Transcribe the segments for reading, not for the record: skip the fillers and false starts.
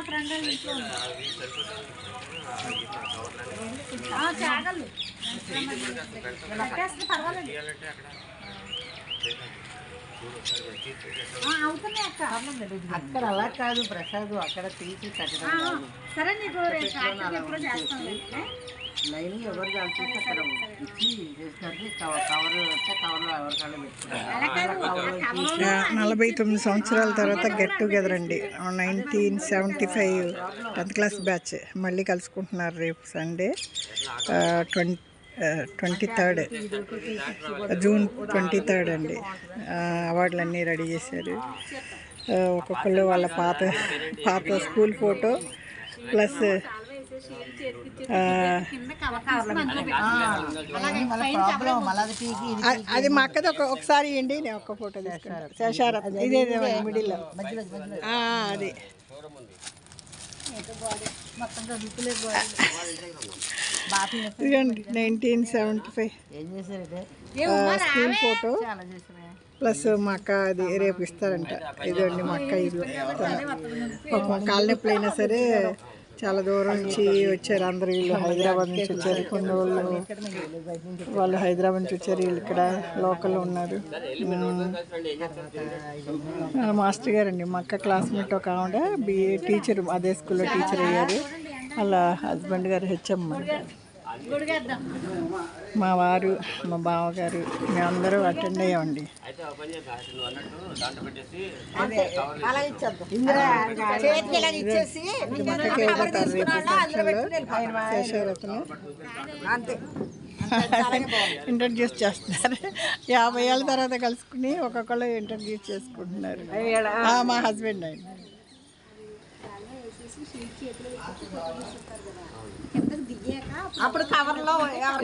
Friend ఇంట్లో పర్వాలేదు అవుతున్నాయి అక్క. అక్కడ అలా కాదు ప్రసాద్, అక్కడ తీసి కట్టడం. సరే నీకు ఎప్పుడు చేస్తాను. లైన్ ఎవరు కలిసి అక్కడ ఇచ్చి చేసినట్టు కవర్లు వస్తే కవర్లో ఎవరికాళ్ళు పెట్టుకుంటారు. 49 సంవత్సరాల తర్వాత గెట్ టుగెదర్ అండి. 1975 10th క్లాస్ బ్యాచ్ మళ్ళీ కలుసుకుంటున్నారు రేపు సండే 23rd జూన్ 23rd అండి. అవార్డులన్నీ రెడీ చేశారు. ఒక్కొక్కరు వాళ్ళ పాత స్కూల్ ఫోటో ప్లస్ అది మా అక్కది ఒకసారి ఇవ్వండి, నేను ఒక్క ఫోటో తీసుకుంటాను. శేషారత్ ఇదే మిడిల్లో అది ఇదిగోండి 1975 స్కూల్ ఫోటో ప్లస్ మా అక్క అది రేపు ఇస్తారంట. ఇదండి మా అక్క. ఇది కాళ్ళ నొప్పులు అయినా సరే చాలా దూరం నుంచి వచ్చారు అందరు. వీళ్ళు హైదరాబాద్ నుంచి వచ్చారు, కొన్ని వాళ్ళు హైదరాబాద్ నుంచి వచ్చారు, వీళ్ళు ఇక్కడ లోకల్ ఉన్నారు. మాస్టర్ గారండి మా అక్క క్లాస్మేట్ ఒక ఆవిడ బిఏ టీచర్, అదే స్కూల్లో టీచర్ అయ్యారు. వాళ్ళ హస్బెండ్ గారు హెచ్ఎం. మా వారు మా బావగారు మేమందరూ అటెండ్ అయ్యామండి. శేషారత్నం ఇంట్రడ్యూస్ చేస్తున్నారు. 50 ఏళ్ళ తర్వాత కలుసుకుని ఒక్కొక్కళ్ళు ఇంట్రడ్యూస్ చేసుకుంటున్నారు. మా హస్బెండ్ ఆయన.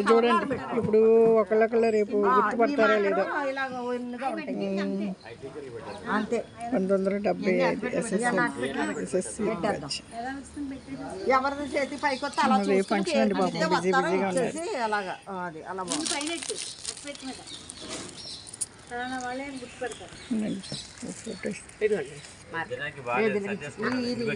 చూడండి ఇప్పుడు ఒకళ్ళొకళ్ళు రేపు గుర్తుపడతారో లేదో. 1975 ఎస్ఎస్సి ఎవరిది చేతి పైకి వస్తే అలా ఫంక్షన్ అండి. పాపం బిజీగా ఉన్నారు. ఫోటో